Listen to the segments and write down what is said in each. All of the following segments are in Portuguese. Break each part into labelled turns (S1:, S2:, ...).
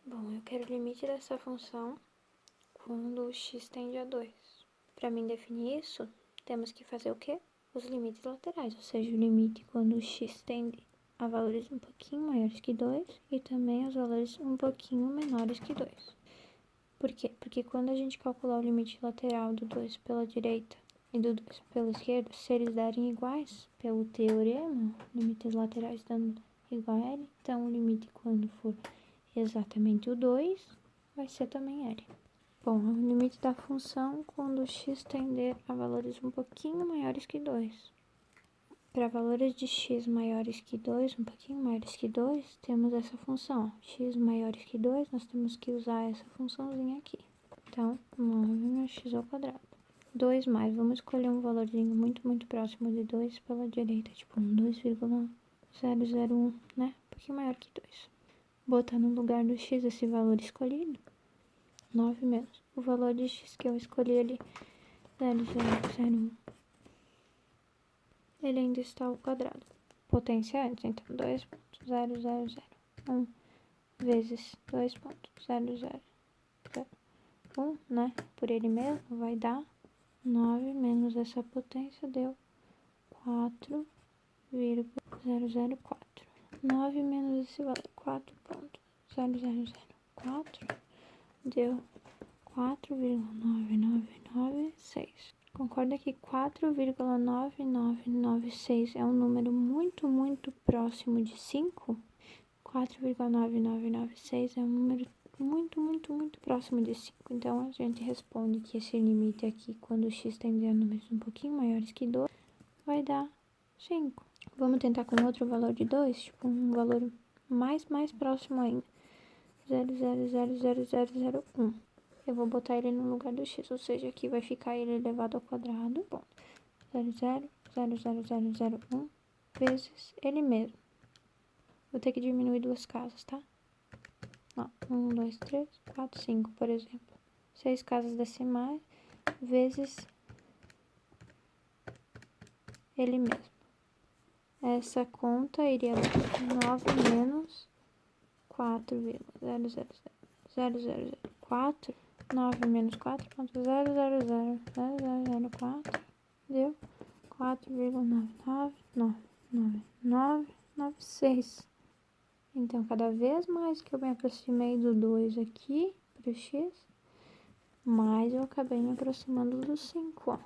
S1: Bom, eu quero o limite dessa função quando o x tende a 2. Para mim definir isso, temos que fazer o quê? Os limites laterais, ou seja, o limite quando o x tende a valores um pouquinho maiores que 2 e também os valores um pouquinho menores que 2. Por quê? Porque quando a gente calcular o limite lateral do 2 pela direita e do 2 pela esquerda, se eles derem iguais, pelo teorema, limites laterais dando igual a L, então o limite quando for exatamente o 2 vai ser também L. Bom, o limite da função quando x tender a valores um pouquinho maiores que 2. Para valores de x maiores que 2, um pouquinho maiores que 2, temos essa função. X maiores que 2, nós temos que usar essa funçãozinha aqui. Então, 9 mais x ao quadrado. 2 mais, vamos escolher um valorzinho muito próximo de 2 pela direita, tipo um 2,001, né? Um pouquinho maior que 2. Botar no lugar do x esse valor escolhido. 9 menos o valor de x que eu escolhi ali, 0,001. Ele ainda está ao quadrado. Potência antes, então 2,0001 vezes 2,0001, né? Por ele mesmo vai dar 9 menos essa potência deu 4,004. 9 menos esse valor, 4,0004, deu 4,9996. Concorda que 4,9996 é um número muito próximo de 5? 4,9996 é um número muito próximo de 5. Então, a gente responde que esse limite aqui, quando x tende a números um pouquinho maiores que 2, vai dar 5. Vamos tentar com outro valor de 2, tipo um valor mais próximo ainda. 0,00001. Eu vou botar ele no lugar do x, ou seja, aqui vai ficar ele elevado ao quadrado. Bom, 0,00001 vezes ele mesmo. Vou ter que diminuir duas casas, tá? Ó, 1, 2, 3, 4, 5, por exemplo. 6 casas decimais vezes ele mesmo. Essa conta iria dar 9 menos 4,00004. 9 menos 4,0000004 deu 4,99996. Então, cada vez mais que eu me aproximei do 2 aqui, para o x, mais eu acabei me aproximando do 5, ó.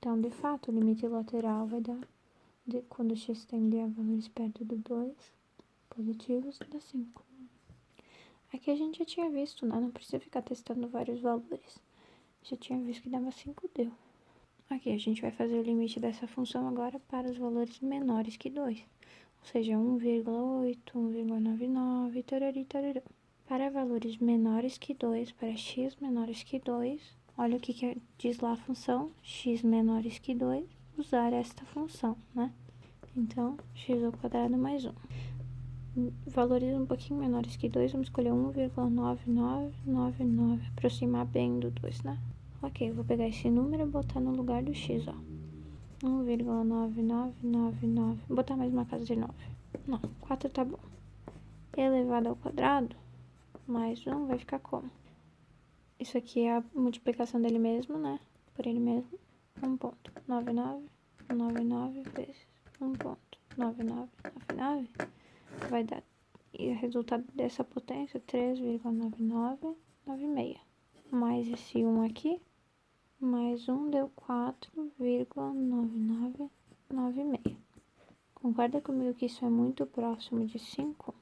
S1: Então, de fato, o limite lateral vai dar, quando o x tender a valores perto do 2 positivos, dá 5. Aqui a gente já tinha visto, né? Não precisa ficar testando vários valores. Já tinha visto que dava 5, deu. Aqui a gente vai fazer o limite dessa função agora para os valores menores que 2. Ou seja, 1,8, 1,99, tarari. Para valores menores que 2, para x menores que 2, olha o que diz lá a função, x menores que 2, usar esta função, né? Então, x ao quadrado mais 1. Valores um pouquinho menores que 2, vamos escolher 1,9999, aproximar bem do 2, né? Ok, vou pegar esse número e botar no lugar do x, ó. 1,9999, vou botar mais uma casa de 9. Não, 4 tá bom. Elevado ao quadrado, mais 1 vai ficar como? Isso aqui é a multiplicação dele mesmo, né? Por ele mesmo. 1,9999 vezes 1,9999 vai dar, e o resultado dessa potência, 3,9996. Mais esse 1 aqui, mais 1 deu 4,9996. Concorda comigo que isso é muito próximo de 5?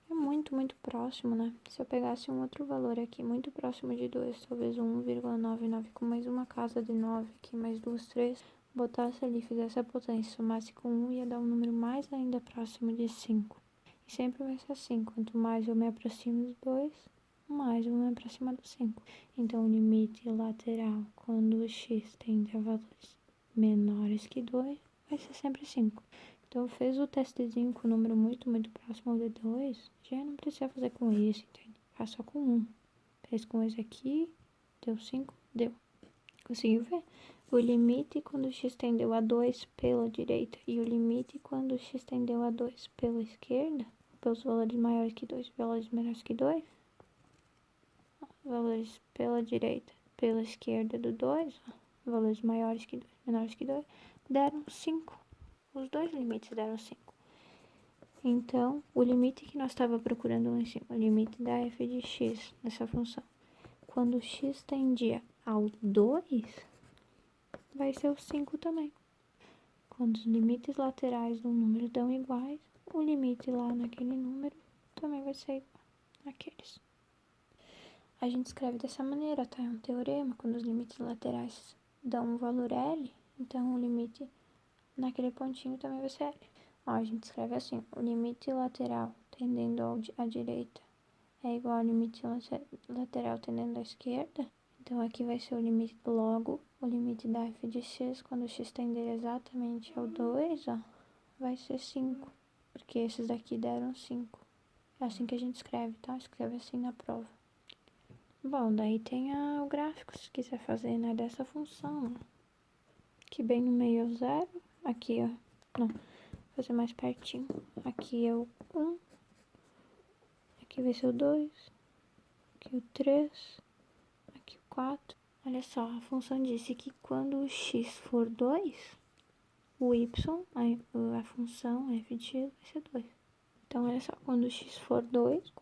S1: É muito próximo, né? Se eu pegasse um outro valor aqui, muito próximo de 2, talvez 1,99 com mais uma casa de 9 aqui, mais 2, 3, botasse ali, fizesse a potência, somasse com 1, ia dar um número mais ainda próximo de 5. E sempre vai ser assim, quanto mais eu me aproximo do 2, mais eu me aproximo do 5. Então, o limite lateral, quando o x tende a valores menores que 2, vai ser sempre 5. Então, fez o testezinho com o número muito próximo de 2, já não precisa fazer com esse, entende? Faz só com 1. Fez com esse aqui, deu 5, deu. Conseguiu ver? O limite quando o x tendeu a 2 pela direita e o limite quando o x tendeu a 2 pela esquerda pelos valores maiores que 2, valores menores que 2. Valores pela direita, pela esquerda do 2, valores maiores que 2, menores que 2, deram 5. Os dois limites deram 5. Então, o limite que nós estávamos procurando lá em cima, o limite da f de x, dessa função, quando x tendia ao 2, vai ser o 5 também. Quando os limites laterais do número dão iguais, o limite lá naquele número também vai ser igual àqueles. A gente escreve dessa maneira, tá? É um teorema, quando os limites laterais dão um valor L, então o limite naquele pontinho também vai ser L. Ó, a gente escreve assim, o limite lateral tendendo à direita é igual ao limite lateral tendendo à esquerda. Então, aqui vai ser o limite, logo, o limite da f de x, quando x tender exatamente ao 2, ó, vai ser 5, porque esses daqui deram 5. É assim que a gente escreve, tá? Escreve assim na prova. Bom, daí tem o gráfico, se quiser fazer, né, dessa função, né? Aqui bem no meio é o 0, aqui, ó, não, vou fazer mais pertinho. Aqui é o 1, aqui vai ser o 2, aqui o 3, aqui o 4. Olha só, a função disse que quando o x for 2, o y, a função f de x vai ser 2. Então, olha só, quando o x for 2,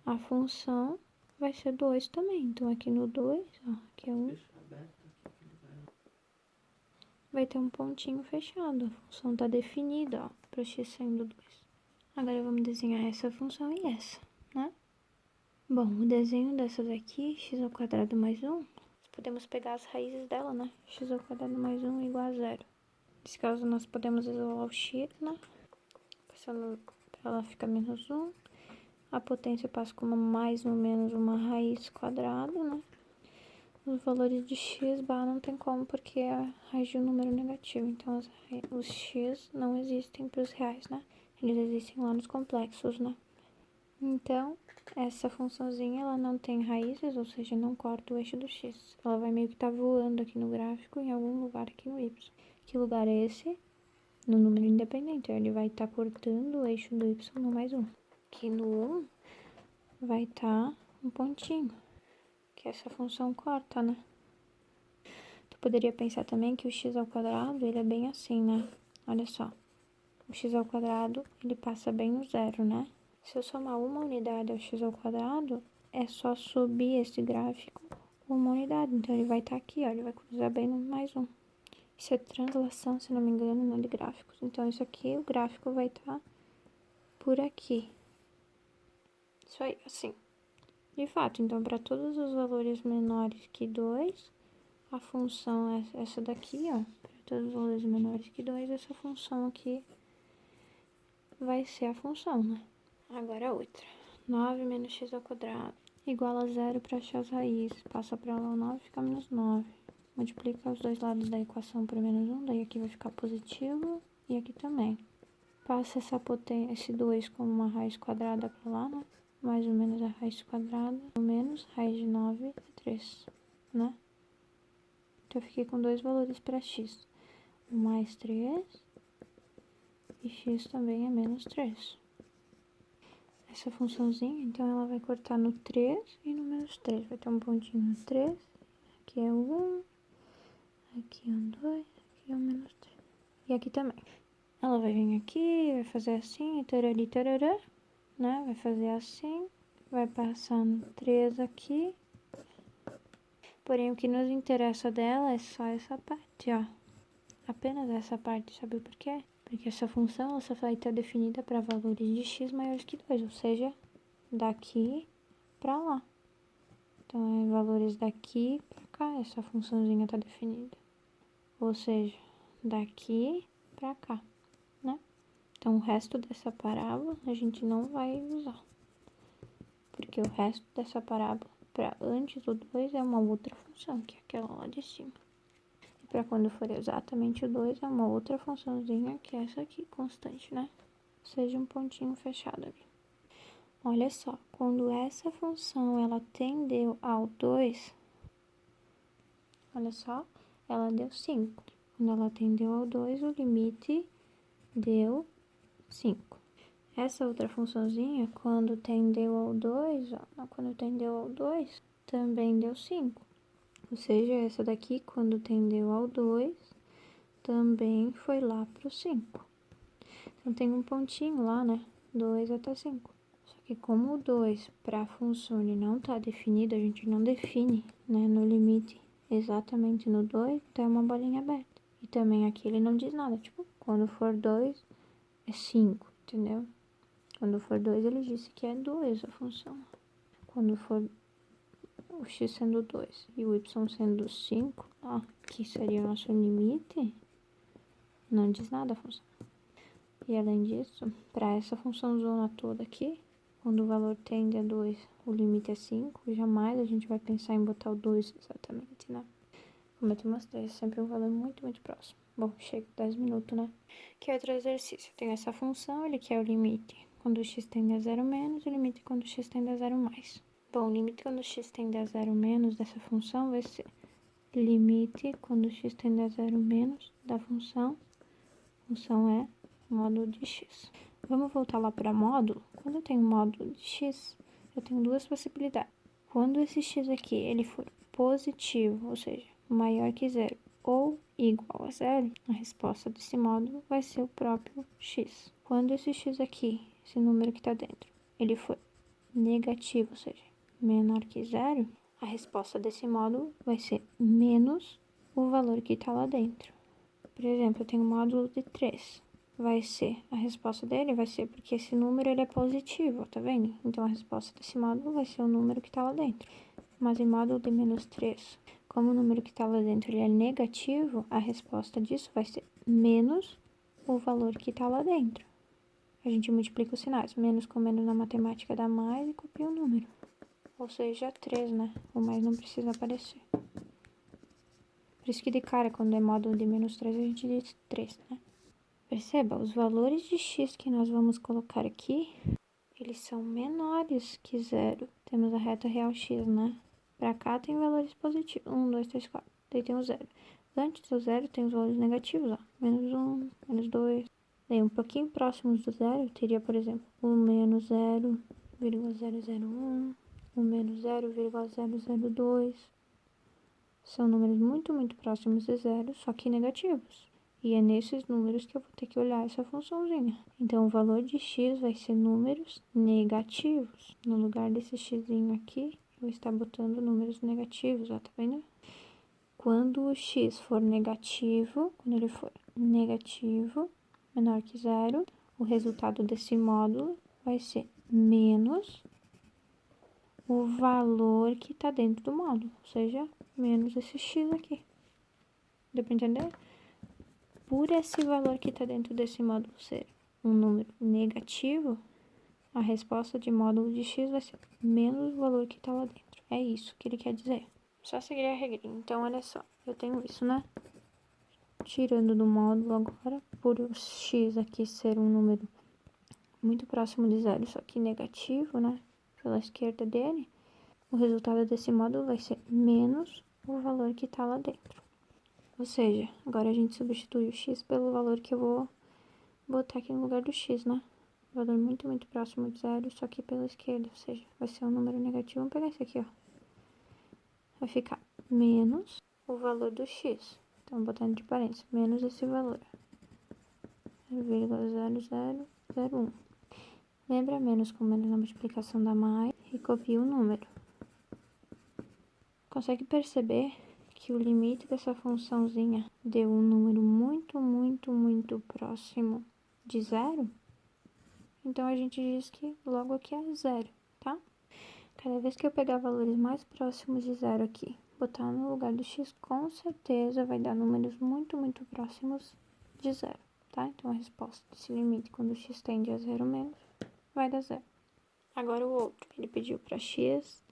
S1: a função vai ser 2 também. Então, aqui no 2, ó, aqui é 1, vai ter um pontinho fechado. A função está definida, ó, para o x sendo 2. Agora, vamos desenhar essa função e essa, né? Bom, o desenho dessa daqui, x² mais 1, podemos pegar as raízes dela, né? x² mais 1 igual a 0. Nesse caso, nós podemos isolar o x, né? Passando para ela ficar menos 1. A potência passa como mais ou menos uma raiz quadrada, né? Os valores de x bar não tem como, porque é a raiz de um número negativo. Então, os x não existem para os reais, né? Eles existem lá nos complexos, né? Então, essa funçãozinha, ela não tem raízes, ou seja, não corta o eixo do x. Ela vai meio que estar voando aqui no gráfico, em algum lugar aqui no y. Que lugar é esse? No número independente. Ele vai estar cortando o eixo do y no mais 1. Aqui no 1 vai estar um pontinho, que essa função corta, né? Tu poderia pensar também que o x², ele é bem assim, né? Olha só. O x², ele passa bem no 0, né? Se eu somar uma unidade ao x², é só subir esse gráfico uma unidade. Então, ele vai estar aqui, ó, ele vai cruzar bem no mais 1. Isso é translação, se não me engano, não de gráficos. Então, isso aqui, o gráfico vai estar por aqui. Isso aí, assim. De fato, então, para todos os valores menores que 2, a função é essa daqui, ó. Para todos os valores menores que 2, essa função aqui vai ser a função, né? Agora outra. 9 menos x² igual a 0 para achar as raízes. Passa para lá o 9, fica menos 9. Multiplica os dois lados da equação por menos 1, daí aqui vai ficar positivo e aqui também. Passa essa potência, esse 2 como uma raiz quadrada para lá, né? Mais ou menos a raiz quadrada, menos raiz de 9 é 3, né? Então, eu fiquei com dois valores para x. O mais 3 e x também é menos 3. Essa funçãozinha, então, ela vai cortar no 3 e no menos 3. Vai ter um pontinho no 3, aqui é o 1, aqui é o 2, aqui é o menos 3. E aqui também. Ela vai vir aqui, vai fazer assim, tarari, tarará, né? Vai fazer assim, vai passar no 3 aqui. Porém, o que nos interessa dela é só essa parte, ó. Apenas essa parte, sabe por quê? Porque essa função ela só vai estar definida para valores de x maiores que 2, ou seja, daqui para lá. Então, é valores daqui para cá, essa funçãozinha está definida. Ou seja, daqui para cá, né? Então, o resto dessa parábola a gente não vai usar. Porque o resto dessa parábola, para antes do 2, é uma outra função, que é aquela lá de cima. Para quando for exatamente o 2, é uma outra funçãozinha, que é essa aqui, constante, né? Seja um pontinho fechado ali. Olha só, quando essa função, ela tendeu ao 2, olha só, ela deu 5. Quando ela tendeu ao 2, o limite deu 5. Essa outra funçãozinha, quando tendeu ao 2, ó, quando tendeu ao 2, também deu 5. Ou seja, essa daqui, quando tendeu ao 2, também foi lá pro 5. Então, tem um pontinho lá, né? 2 até 5. Só que como o 2 para a função ele não está definido, a gente não define, né, no limite exatamente no 2, então é uma bolinha aberta. E também aqui ele não diz nada, tipo, quando for 2 é 5, entendeu? Quando for 2 ele disse que é 2 a função. Quando for o x sendo 2 e o y sendo 5, ó, que seria o nosso limite, não diz nada a função. E além disso, para essa função zona toda aqui, quando o valor tende a 2, o limite é 5, jamais a gente vai pensar em botar o 2 exatamente, né? Como eu te mostrei, é sempre um valor muito, muito próximo. Bom, chega 10 minutos, né? Que é outro exercício. Tem essa função, ele quer o limite quando o x tende a 0 menos, o limite quando o x tende a 0 mais. Bom, o limite quando o x tende a 0 menos dessa função vai ser limite quando o x tende a 0 menos da função. A função é módulo de x. Vamos voltar lá para módulo. Quando eu tenho módulo de x, eu tenho duas possibilidades. Quando esse x aqui ele for positivo, ou seja, maior que zero ou igual a zero, a resposta desse módulo vai ser o próprio x. Quando esse x aqui, esse número que está dentro, ele for negativo, ou seja, menor que zero, a resposta desse módulo vai ser menos o valor que está lá dentro. Por exemplo, eu tenho um módulo de 3. Vai ser, a resposta dele vai ser porque esse número ele é positivo, tá vendo? Então, a resposta desse módulo vai ser o número que tá lá dentro. Mas em módulo de menos 3, como o número que tá lá dentro ele é negativo, a resposta disso vai ser menos o valor que tá lá dentro. A gente multiplica os sinais. Menos com menos na matemática dá mais e copia o número. Ou seja, 3, né? O mais não precisa aparecer. Por isso que de cara, quando é módulo de menos 3, a gente diz 3, né? Perceba, os valores de x que nós vamos colocar aqui, eles são menores que zero. Temos a reta real x, né? Pra cá tem valores positivos. 1, 2, 3, 4. Daí tem o zero. Antes do zero tem os valores negativos, ó. Menos 1, menos 2. Daí um pouquinho próximos do zero, teria, por exemplo, o menos 0,001, o menos 0,002. São números muito, muito próximos de zero, só que negativos. E é nesses números que eu vou ter que olhar essa funçãozinha. Então, o valor de x vai ser números negativos. No lugar desse xzinho aqui, eu vou estar botando números negativos, ó, tá vendo? Quando o x for negativo, quando ele for negativo, menor que zero, o resultado desse módulo vai ser menos o valor que está dentro do módulo, ou seja, menos esse x aqui. Deu para entender? Por esse valor que está dentro desse módulo ser um número negativo, a resposta de módulo de x vai ser menos o valor que está lá dentro. É isso que ele quer dizer. Só seguir a regrinha. Então, olha só, eu tenho isso, né? Tirando do módulo agora, por o x aqui ser um número muito próximo de zero, só que negativo, né? Pela esquerda dele, o resultado desse módulo vai ser menos o valor que está lá dentro. Ou seja, agora a gente substitui o x pelo valor que eu vou botar aqui no lugar do x, né? Valor muito, muito próximo de zero, só que pela esquerda, ou seja, vai ser um número negativo. Vamos pegar esse aqui, ó. Vai ficar menos o valor do x. Então, botando entre parênteses, menos esse valor. 0,0001. Lembra menos com menos na multiplicação dá mais e copia o número. Consegue perceber que o limite dessa funçãozinha deu um número muito, muito, muito próximo de zero? Então, a gente diz que logo aqui é zero, tá? Cada vez que eu pegar valores mais próximos de zero aqui, botar no lugar do x, com certeza vai dar números muito, muito próximos de zero, tá? Então, a resposta desse limite, quando o x tende a zero menos, vai dar zero. Agora o outro, ele pediu para x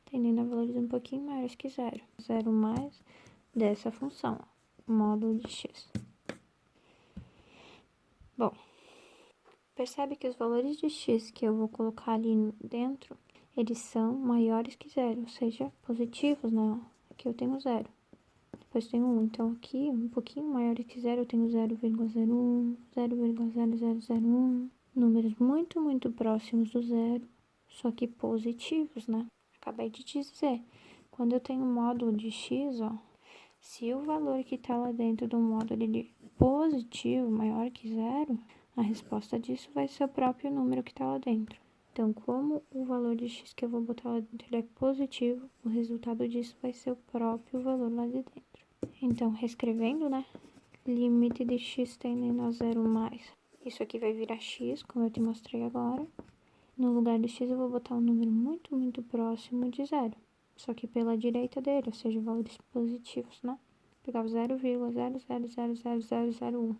S1: tendendo a valores um pouquinho maiores que zero. Zero mais dessa função, ó, módulo de x. Bom, percebe que os valores de x que eu vou colocar ali dentro, eles são maiores que zero, ou seja, positivos, né? Aqui eu tenho zero. Depois tenho 1. Então, aqui, um pouquinho maior que zero, eu tenho 0,01, 0,0001, números muito, muito próximos do zero, só que positivos, né? Acabei de te dizer, quando eu tenho um módulo de x, ó, se o valor que está lá dentro do módulo ele é positivo, maior que zero, a resposta disso vai ser o próprio número que está lá dentro. Então, como o valor de x que eu vou botar lá dentro ele é positivo, o resultado disso vai ser o próprio valor lá de dentro. Então, reescrevendo, né? Limite de x tendendo a zero mais. Isso aqui vai virar x, como eu te mostrei agora. No lugar do x eu vou botar um número muito, muito próximo de zero. Só que pela direita dele, ou seja, valores positivos, né? Vou pegar o 0,0000001.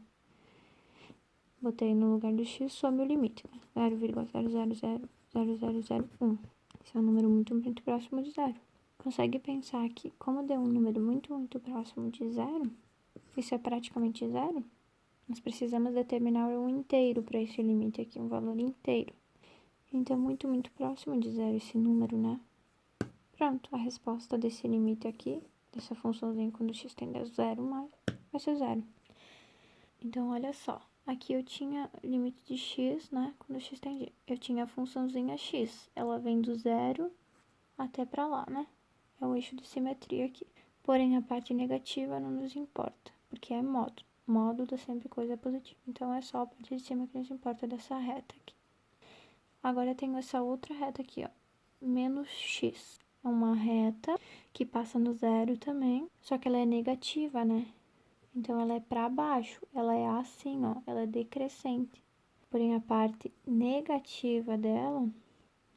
S1: Botei no lugar do x, some o limite, né? 0,000001. Esse é um número muito, muito próximo de zero. Consegue pensar que, como deu um número muito, muito próximo de zero, isso é praticamente zero, nós precisamos determinar um inteiro para esse limite aqui, um valor inteiro. Então, é muito, muito próximo de zero esse número, né? Pronto, a resposta desse limite aqui, dessa funçãozinha quando x tende a zero mais, vai ser zero. Então, olha só, aqui eu tinha limite de x, né, quando x tende, eu tinha a funçãozinha x, ela vem do zero até pra lá, né? É o eixo de simetria aqui. Porém, a parte negativa não nos importa, porque é módulo. Módulo dá sempre coisa positiva. Então, é só a parte de cima que nos importa dessa reta aqui. Agora, eu tenho essa outra reta aqui, ó, menos x. É uma reta que passa no zero também, só que ela é negativa, né? Então, ela é para baixo, ela é assim, ó, ela é decrescente. Porém, a parte negativa dela,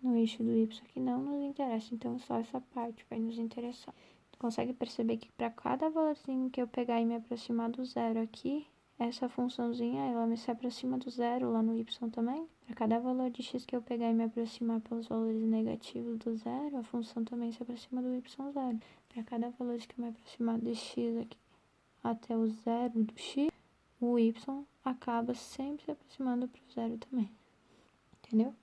S1: no eixo do y aqui, não nos interessa. Então, só essa parte vai nos interessar. Tu consegue perceber que para cada valorzinho que eu pegar e me aproximar do zero aqui, essa funçãozinha, ela me se aproxima do zero lá no y também. Para cada valor de x que eu pegar e me aproximar pelos valores negativos do zero, a função também se aproxima do y zero. Para cada valor que eu me aproximar de x aqui até o zero do x, o y acaba sempre se aproximando para o zero também. Entendeu?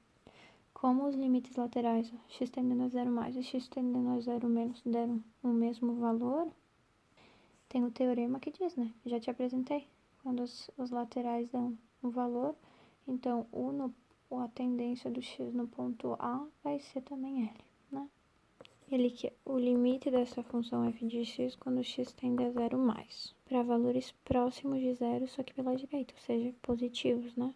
S1: Como os limites laterais, ó, x tendendo a zero mais e x tendendo a zero menos deram o mesmo valor, tem o teorema que diz, né? Já te apresentei. Quando os laterais dão um valor, então a tendência do x no ponto A vai ser também L, né? Ele que é o limite dessa função f de x quando x tende a zero mais. Para valores próximos de zero, só que pela direita, ou seja, positivos, né?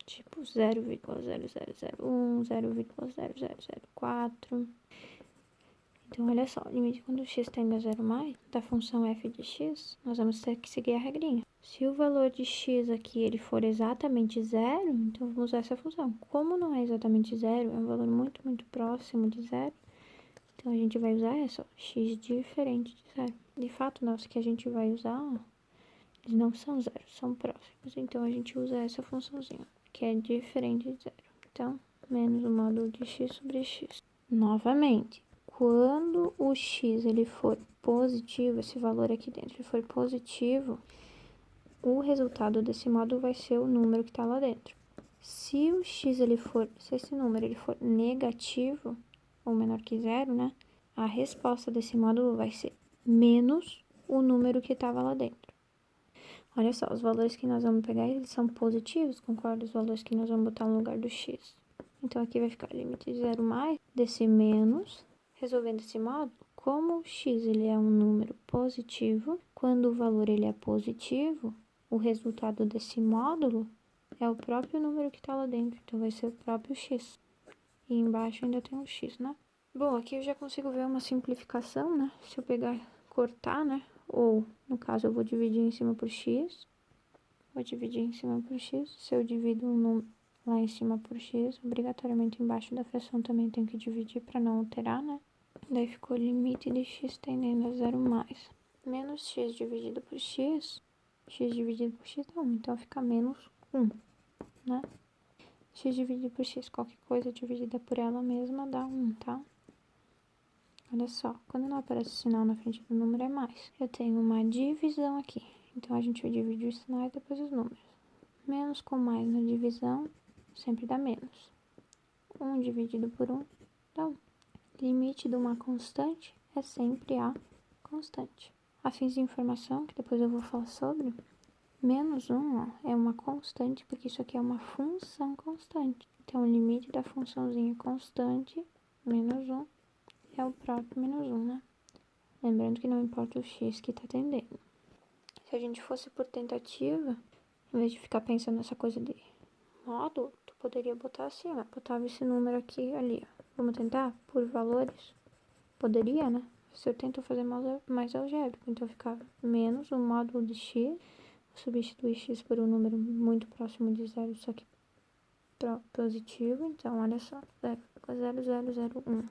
S1: Tipo 0,0001, 0,0004. Então, olha só, o limite quando x tende a zero mais, da função f de x, nós vamos ter que seguir a regrinha. Se o valor de x aqui ele for exatamente zero, então vamos usar essa função. Como não é exatamente zero, é um valor muito, muito próximo de zero, então a gente vai usar essa, ó, x diferente de zero. De fato, não, os que a gente vai usar, ó, eles não são zero, são próximos. Então, a gente usa essa funçãozinha, que é diferente de zero. Então, menos o módulo de x sobre x. Novamente, quando o x ele for positivo, esse valor aqui dentro ele for positivo, o resultado desse módulo vai ser o número que está lá dentro. Se o x se esse número ele for negativo, ou menor que zero, né? A resposta desse módulo vai ser menos o número que estava lá dentro. Olha só, os valores que nós vamos pegar, eles são positivos, concorda? Os valores que nós vamos botar no lugar do x. Então, aqui vai ficar limite de zero mais desse menos. Resolvendo esse módulo, como o x ele é um número positivo, quando o valor ele é positivo, o resultado desse módulo é o próprio número que está lá dentro. Então, vai ser o próprio x. E embaixo ainda tem um x, né? Bom, aqui eu já consigo ver uma simplificação, né? Se eu pegar, cortar, né? Ou, no caso, eu vou dividir em cima por x. Vou dividir em cima por x. Se eu divido um número lá em cima por x, obrigatoriamente embaixo da fração também tenho que dividir para não alterar, né? Daí ficou limite de x tendendo a zero mais. Menos x dividido por x dividido por x dá 1. Então, fica menos 1, né? X dividido por x, qualquer coisa dividida por ela mesma dá 1, tá? Olha só, quando não aparece o sinal na frente do número é mais. Eu tenho uma divisão aqui, então a gente vai dividir os sinais e depois os números. Menos com mais na divisão sempre dá menos. 1 dividido por 1 dá 1. Limite de uma constante é sempre a constante. A fins de informação, que depois eu vou falar sobre, Menos 1, ó, é uma constante, porque isso aqui é uma função constante. Então, o limite da funçãozinha constante, menos 1, é o próprio menos 1, né? Lembrando que não importa o x que tá atendendo. Se a gente fosse por tentativa, em vez de ficar pensando nessa coisa de módulo, tu poderia botar assim, ó. Botava esse número aqui ali, ó. Vamos tentar por valores? Poderia, né? Se eu tento fazer mais algébrico, então ficava menos o módulo de x, substituir x por um número muito próximo de zero, só que positivo, então olha só, 0,0001.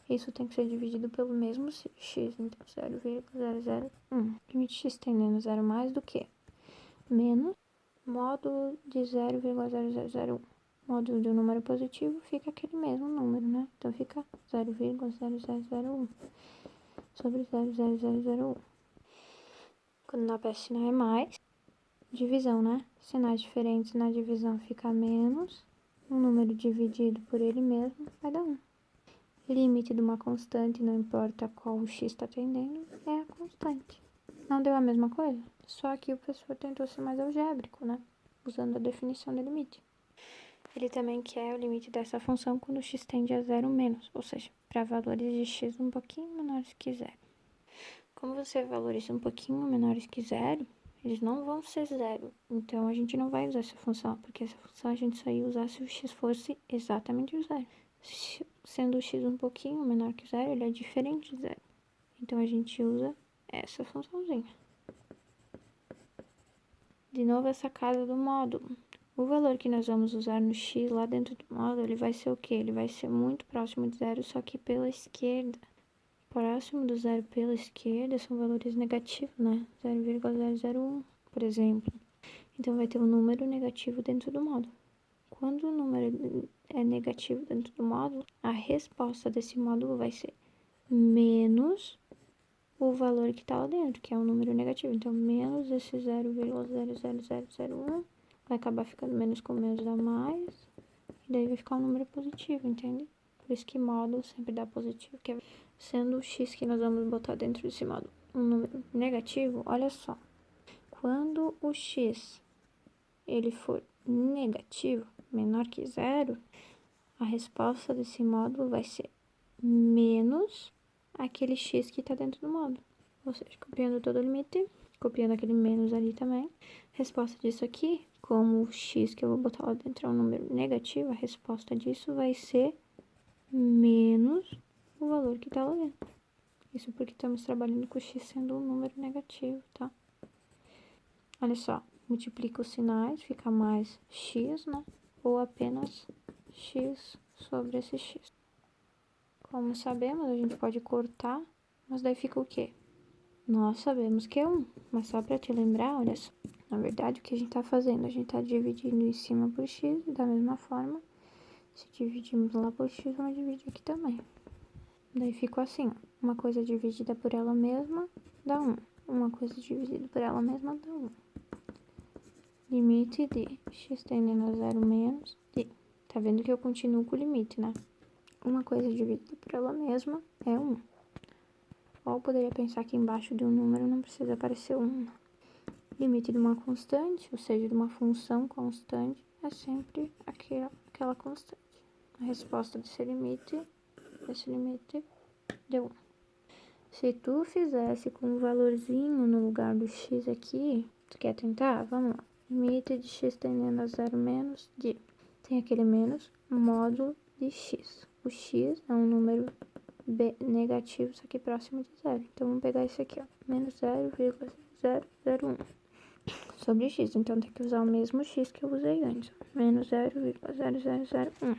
S1: Isso tem que ser dividido pelo mesmo x, então 0,001. Limite x tendendo a zero mais do que menos módulo de 0,0001. Módulo de um número positivo fica aquele mesmo número, né? Então fica 0,0001 sobre 0,0001. Quando na peça sinal é mais, divisão, né? Sinais diferentes na divisão fica menos. Um número dividido por ele mesmo vai dar 1. Limite de uma constante, não importa qual o x está atendendo, é a constante. Não deu a mesma coisa? Só que o professor tentou ser mais algébrico, né? Usando a definição de limite. Ele também quer o limite dessa função quando x tende a zero menos, ou seja, para valores de x um pouquinho menores que zero. Como você valores um pouquinho menores que zero, eles não vão ser zero. Então, a gente não vai usar essa função, porque essa função a gente só ia usar se o x fosse exatamente o zero. Sendo o x um pouquinho menor que zero, ele é diferente de zero. Então, a gente usa essa funçãozinha. De novo, essa casa do módulo. O valor que nós vamos usar no x lá dentro do módulo, ele vai ser o quê? Ele vai ser muito próximo de zero, só que pela esquerda. Próximo do zero pela esquerda são valores negativos, né? 0,001, por exemplo. Então, vai ter um número negativo dentro do módulo. Quando o número é negativo dentro do módulo, a resposta desse módulo vai ser menos o valor que está lá dentro, que é um número negativo. Então, menos esse 0,00001 vai acabar ficando menos com menos dá mais, e daí vai ficar um número positivo, entende? Por isso que módulo sempre dá positivo, que é sendo o x que nós vamos botar dentro desse módulo um número negativo, olha só. Quando o x ele for negativo, menor que zero, a resposta desse módulo vai ser menos aquele x que está dentro do módulo. Ou seja, copiando todo o limite, copiando aquele menos ali também. Resposta disso aqui, como o x que eu vou botar lá dentro é um número negativo, a resposta disso vai ser menos o valor que está lá dentro. Isso porque estamos trabalhando com o x sendo um número negativo, tá? Olha só, multiplica os sinais, fica mais x, né? Ou apenas x sobre esse x. Como sabemos, a gente pode cortar, mas daí fica o quê? Nós sabemos que é 1, mas só para te lembrar, olha só. Na verdade, o que a gente está fazendo? A gente está dividindo em cima por x, e da mesma forma, se dividimos lá por x, vamos dividir aqui também. Daí ficou assim, ó. Uma coisa dividida por ela mesma dá 1. Uma coisa dividida por ela mesma dá 1. Limite de x tendendo a zero menos de. Tá vendo que eu continuo com o limite, né? Uma coisa dividida por ela mesma é 1. Ou eu poderia pensar que embaixo de um número não precisa aparecer 1. Limite de uma constante, ou seja, de uma função constante, é sempre aquela constante. A resposta desse limite deu 1. Se tu fizesse com um valorzinho no lugar do x aqui, tu quer tentar? Vamos lá. Limite de x tendendo a zero menos de. Tem aquele menos módulo de x. O x é um número negativo, só que próximo de zero. Então, vamos pegar esse aqui, ó. Menos 0,001 sobre x. Então, tem que usar o mesmo x que eu usei antes. Menos 0,0001.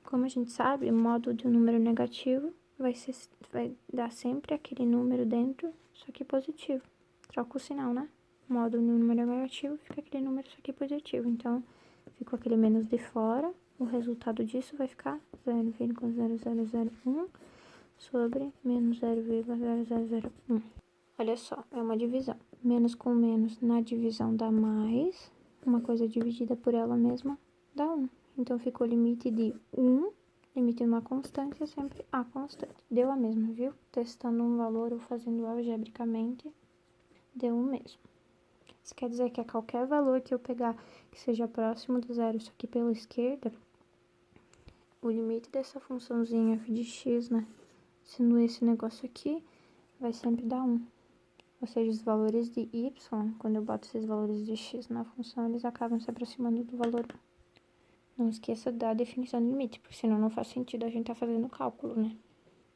S1: Como a gente sabe, o módulo de um número negativo vai dar sempre aquele número dentro, só que positivo. Troca o sinal, né? O módulo de um número negativo fica aquele número, só que positivo. Então, ficou aquele menos de fora. O resultado disso vai ficar 0,0001 sobre menos 0,0001. Olha só, é uma divisão. Menos com menos na divisão dá mais. Uma coisa dividida por ela mesma dá 1. Então, ficou limite de 1. Limite de uma constante é sempre a constante. Deu a mesma, viu? Testando um valor ou fazendo algebricamente, deu o mesmo. Isso quer dizer que a qualquer valor que eu pegar que seja próximo do zero, só que pela esquerda, o limite dessa funçãozinha f de x, né? Sendo esse negócio aqui, vai sempre dar 1. Ou seja, os valores de y, quando eu boto esses valores de x na função, eles acabam se aproximando do valor 1. Não esqueça da definição do limite, porque senão não faz sentido a gente estar fazendo cálculo, né?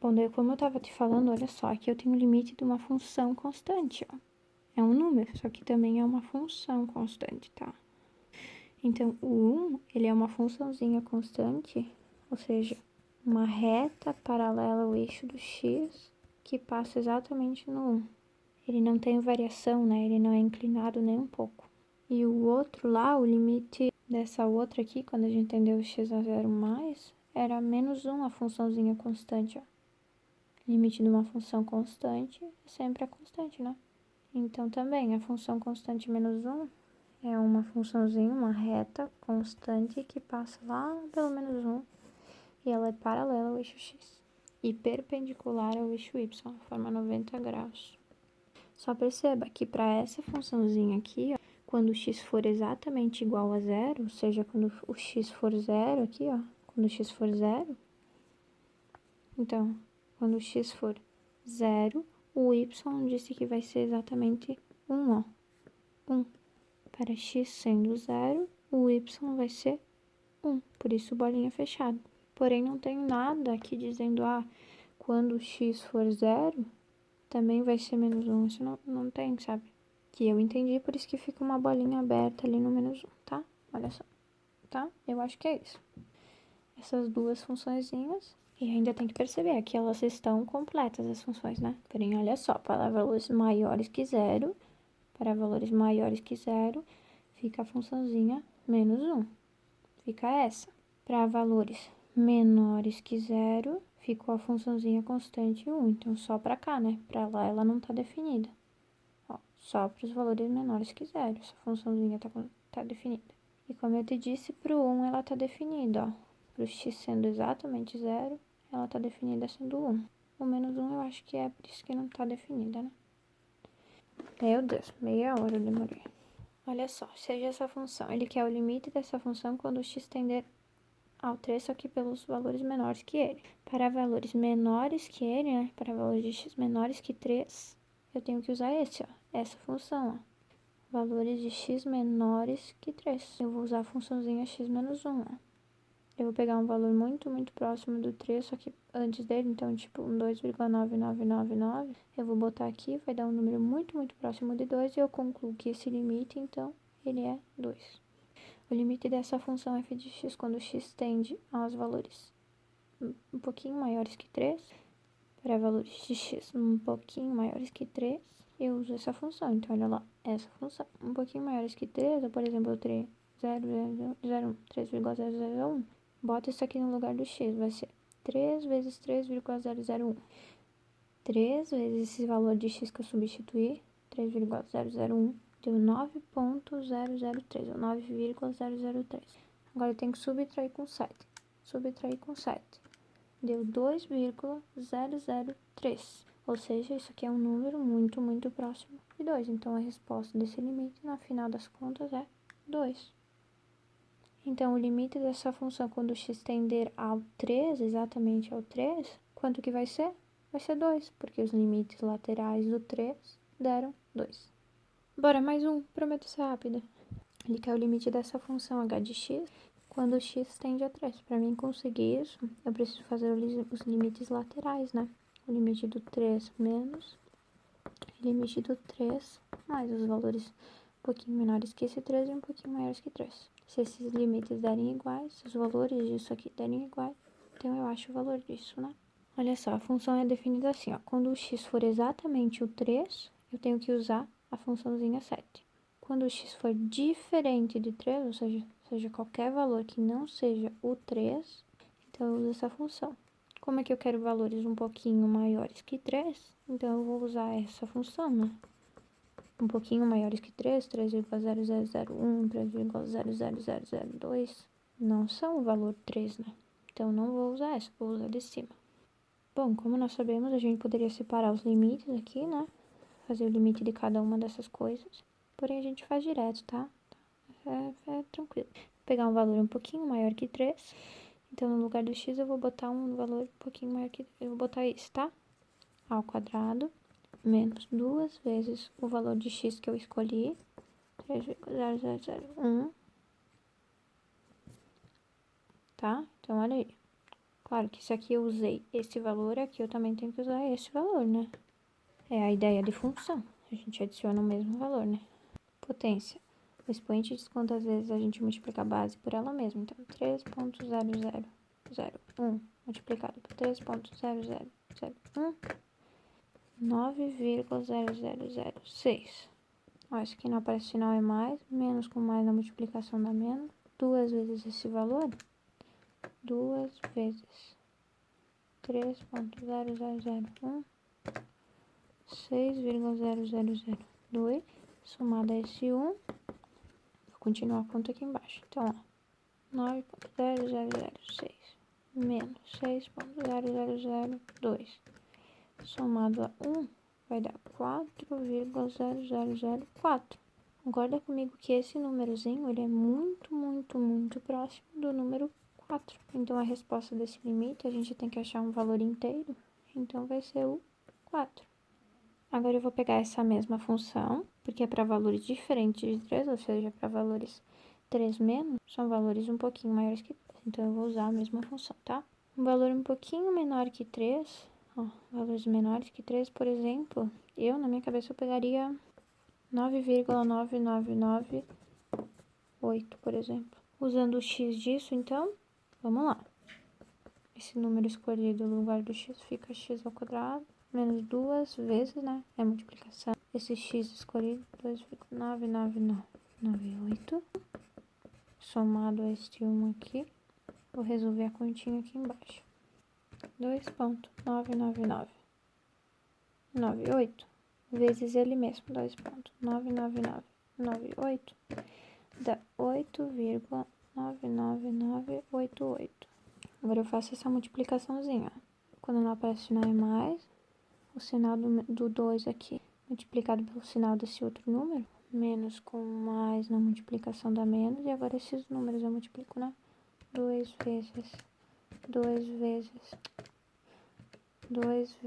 S1: Bom, daí como eu estava te falando, olha só, aqui eu tenho o limite de uma função constante, ó. É um número, só que também é uma função constante, tá? Então, o 1, ele é uma funçãozinha constante, ou seja, uma reta paralela ao eixo do x que passa exatamente no 1. Ele não tem variação, né? Ele não é inclinado nem um pouco. E o outro lá, o limite dessa outra aqui, quando a gente entendeu o x a zero mais, era menos 1, a funçãozinha constante, ó. Limite de uma função constante é sempre a constante, né? Então, também, a função constante menos 1 é uma funçãozinha, uma reta constante que passa lá pelo menos 1 e ela é paralela ao eixo x e perpendicular ao eixo y, forma 90 graus. Só perceba que para essa funçãozinha aqui, ó, quando o x for exatamente igual a zero, ou seja, quando o x for zero aqui, ó, quando o x for zero, então, quando o x for zero, o y disse que vai ser exatamente 1, ó, 1. Para x sendo zero, o y vai ser 1, por isso bolinha fechada. Porém, não tem nada aqui dizendo, quando o x for zero, também vai ser menos 1. Isso não tem, sabe? Que eu entendi, por isso que fica uma bolinha aberta ali no menos 1, tá? Olha só, tá? Eu acho que é isso. Essas duas funçõezinhas. E ainda tem que perceber que elas estão completas, as funções, né? Porém, olha só, para valores maiores que zero, fica a funçãozinha menos 1. Fica essa. Para valores menores que zero, ficou a funçãozinha constante 1. Então, só para cá, né? Para lá ela não tá definida. Ó, só para os valores menores que zero, essa funçãozinha tá definida. E como eu te disse, para o 1 ela tá definida, ó. Para o x sendo exatamente zero, ela tá definida sendo 1. O menos 1 eu acho que é por isso que não tá definida, né? Meu Deus, meia hora eu demorei. Olha só, seja essa função, ele quer o limite dessa função quando o x tender ao 3, só que pelos valores menores que ele. Para valores menores que ele, né, para valores de x menores que 3, eu tenho que usar essa função, ó. Valores de x menores que 3. Eu vou usar a funçãozinha x menos 1, ó. Eu vou pegar um valor muito, muito próximo do 3, só que antes dele, então, tipo, um 2,9999. Eu vou botar aqui, vai dar um número muito, muito próximo de 2, e eu concluo que esse limite, então, ele é 2. O limite dessa função f de x, quando x tende aos valores um pouquinho maiores que 3, para valores de x um pouquinho maiores que 3, eu uso essa função. Então, olha lá, essa função. Um pouquinho maiores que 3, por exemplo, 3,001, 3,001. Bota isso aqui no lugar do x, vai ser 3 vezes 3,001. 3 vezes esse valor de x que eu substituí, 3,001, deu 9,003, ou 9,003. Agora eu tenho que subtrair com 7. Subtrair com 7. Deu 2,003. Ou seja, isso aqui é um número muito, muito próximo de 2. Então, a resposta desse limite, no final das contas, é 2. Então, o limite dessa função, quando x tender ao 3, exatamente ao 3, quanto que vai ser? Vai ser 2, porque os limites laterais do 3 deram 2. Bora, mais um, prometo ser rápida. Ele quer o limite dessa função h de x quando x tende a 3. Para mim conseguir isso, eu preciso fazer os limites laterais, né? O limite do 3 menos o limite do 3 mais os valores um pouquinho menores que esse 3 e um pouquinho maiores que 3. Se esses limites derem iguais, se os valores disso aqui derem iguais, então eu acho o valor disso, né? Olha só, a função é definida assim, ó. Quando o x for exatamente o 3, eu tenho que usar a funçãozinha 7. Quando o x for diferente de 3, ou seja, qualquer valor que não seja o 3, então eu uso essa função. Como é que eu quero valores um pouquinho maiores que 3? Então eu vou usar essa função, né? Um pouquinho maiores que 3, 3,0001, 3,00002, não são o valor 3, né? Então não vou usar essa, vou usar de cima. Bom, como nós sabemos, a gente poderia separar os limites aqui, né? Fazer o limite de cada uma dessas coisas. porém a gente faz direto, tá? É tranquilo. Vou pegar um valor um pouquinho maior que 3. Então, no lugar do x, eu vou botar um valor um pouquinho maior que... Eu vou botar isso, tá? A ao quadrado menos 2 vezes o valor de x que eu escolhi, 3,0001, tá? Então, olha aí. Claro que se aqui eu usei esse valor, aqui eu também tenho que usar esse valor, né? É a ideia de função. A gente adiciona o mesmo valor, né? Potência. O expoente desconta às vezes a gente multiplica a base por ela mesma. Então, 3,0001 multiplicado por 3,0001, 9,0006. Ó, isso aqui não aparece sinal é mais, menos com mais na multiplicação dá menos. 2 vezes esse valor, 2 vezes 3,0001, 6,0002, somado a esse 1, vou continuar a conta aqui embaixo. Então, ó, 9,0006 menos 6,0002, somado a 1, vai dar 4,0004. Concorda comigo que esse númerozinho, ele é muito, muito, muito próximo do número 4. Então, a resposta desse limite, a gente tem que achar um valor inteiro. Então, vai ser o 4. Agora, eu vou pegar essa mesma função, porque é para valores diferentes de 3, ou seja, para valores 3 menos, são valores um pouquinho maiores que 3. Então, eu vou usar a mesma função, tá? Um valor um pouquinho menor que 3, ó, valores menores que 3, por exemplo, na minha cabeça, eu pegaria 9,9998, por exemplo. Usando o x disso, então, vamos lá. Esse número escolhido no lugar do x fica x ao quadrado, menos 2 vezes, né? É multiplicação. Esse x escolhido, 2,99998, somado a este 1 aqui. Vou resolver a continha aqui embaixo. 2,99998 vezes ele mesmo, 2,99998, dá 8,99988. Agora eu faço essa multiplicaçãozinha. Quando não aparece sinal é mais, o sinal do 2 aqui, multiplicado pelo sinal desse outro número, menos com mais na multiplicação dá menos, e agora esses números eu multiplico, né? 2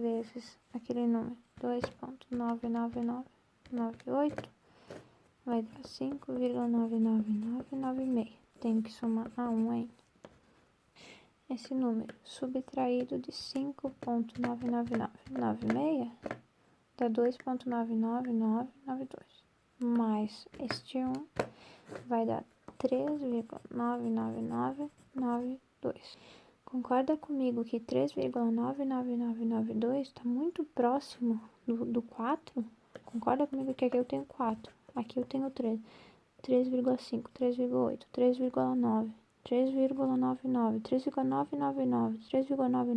S1: vezes aquele número, 2,99998, vai dar 5,99996. Tenho que somar a 1 ainda. Esse número subtraído de 5,99996 dá 2,99992. Mais este 1 vai dar 3,99992. Concorda comigo que 3,99992 está muito próximo do 4? Concorda comigo que aqui eu tenho 4, aqui eu tenho 3, 3,5, 3,8, 3,9, 3,99, 3,999, 3,99,